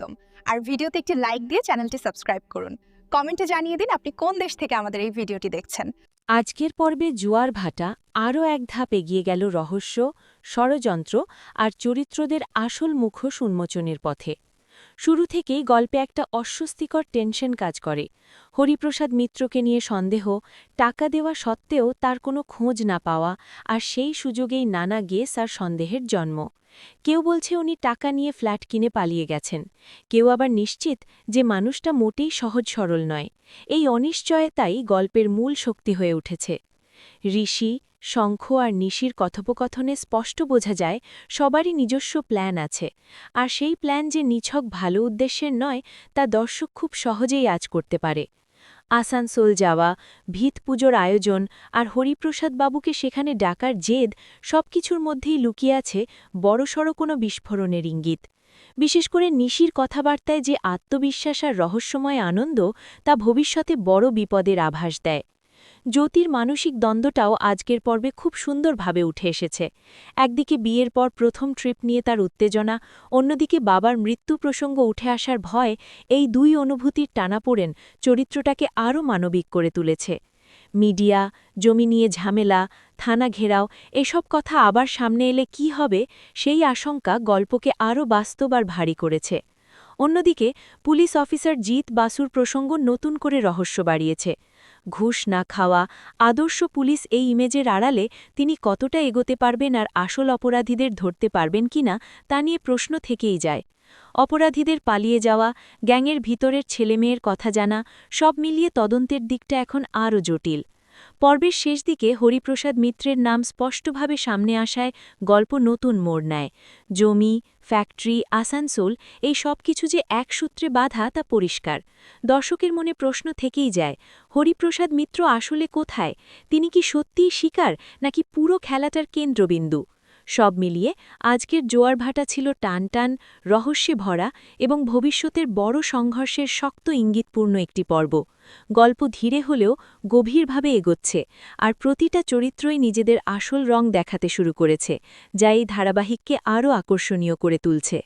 স্বাগতম। আর ভিডিওতে একটি লাইক দিয়ে চ্যানেলটি সাবস্ক্রাইব করুন। কমেন্টে জানিয়ে দিন আপনি কোন দেশ থেকে আমাদের এই ভিডিওটি দেখছেন। আজকের পর্বে জোয়ার ভাটা আরও এক ধাপ এগিয়ে গেল রহস্য, ষড়যন্ত্র আর চরিত্রদের আসল মুখোশ উন্মোচনের পথে। শুরু থেকেই গল্পে একটা অস্বস্তিকর টেনশন কাজ করে। হরিপ্রসাদ মিত্রকে নিয়ে সন্দেহ, টাকা দেওয়া সত্ত্বেও তার কোনো খোঁজ না পাওয়া, আর সেই সুযোগেই নানা গেস আর সন্দেহের জন্ম। কেউ বলছে উনি টাকা নিয়ে ফ্ল্যাট কিনে পালিয়ে গেছেন, কেউ আবার নিশ্চিত যে মানুষটা মোটেই সহজ সরল নয়। এই অনিশ্চয়তাই গল্পের মূল শক্তি হয়ে উঠেছে। ঋষি, শঙ্খ আর নিশির কথোপকথনে স্পষ্ট বোঝা যায় সবারই নিজস্ব প্ল্যান আছে, আর সেই প্ল্যান যে নিছক ভালো উদ্দেশ্যের নয় তা দর্শক খুব সহজেই আজ করতে পারে। আসানসোল যাওয়া, ভিত পুজোর আয়োজন আর হরিপ্রসাদ বাবুকে সেখানে ডাকার জেদ সবকিছুর মধ্যেই লুকিয়ে আছে বড়সড় কোনো বিস্ফোরণের ইঙ্গিত। বিশেষ করে নিশির কথাবার্তায় যে আত্মবিশ্বাস আর রহস্যময় আনন্দ, তা ভবিষ্যতে বড় বিপদের আভাস দেয়। জ্যোতির মানসিক দ্বন্দ্বটাও আজকের পর্বে খুব সুন্দরভাবে উঠে এসেছে। একদিকে বিয়ের পর প্রথম ট্রিপ নিয়ে তার উত্তেজনা, অন্যদিকে বাবার মৃত্যু প্রসঙ্গ উঠে আসার ভয়, এই দুই অনুভূতির টানাপোড়েন চরিত্রটাকে আরও মানবিক করে তুলেছে। মিডিয়া, জমি নিয়ে ঝামেলা, থানা ঘেরাও, এসব কথা আবার সামনে এলে কি হবে, সেই আশঙ্কা গল্পকে আরও বাস্তব আর ভারী করেছে। অন্যদিকে পুলিশ অফিসার জিত বাসুর প্রসঙ্গ নতুন করে রহস্য বাড়িয়েছে। ঘুষ না খাওয়া, আদর্শ পুলিশ এই ইমেজের আড়ালে তিনি কতটা এগোতে পারবেন আর আসল অপরাধীদের ধরতে পারবেন কিনা তা নিয়ে প্রশ্ন থেকেই যায়। অপরাধীদের পালিয়ে যাওয়া, গ্যাংয়ের ভিতরের ছেলেমেয়ের কথা জানা, সব মিলিয়ে তদন্তের দিকটা এখন আরও জটিল। পর্বের শেষ দিকে হরিপ্রসাদ মিত্রের নাম স্পষ্টভাবে সামনে আসায় গল্প নতুন মোড় নেয়। জমি, ফ্যাক্টরি, আসানসোল, এই সব কিছু যে এক সূত্রে বাঁধা তা পরিষ্কার। দর্শকের মনে প্রশ্ন থেকেই যায়, হরিপ্রসাদ মিত্র আসলে কোথায়? তিনি কি সত্যিই শিকার, নাকি পুরো খেলাটার কেন্দ্রবিন্দু? সব মিলিয়ে আজকের জোয়ার ভাটা ছিল টানটান, রহস্যে ভরা এবং ভবিষ্যতের বড় সংঘর্ষের শক্ত ইঙ্গিতপূর্ণ একটি পর্ব। গল্প ধীরে হলেও গভীরভাবে এগোচ্ছে, আর প্রতিটা চরিত্রই নিজেদের আসল রং দেখাতে শুরু করেছে, যা এই ধারাবাহিককে আরও আকর্ষণীয় করে তুলছে।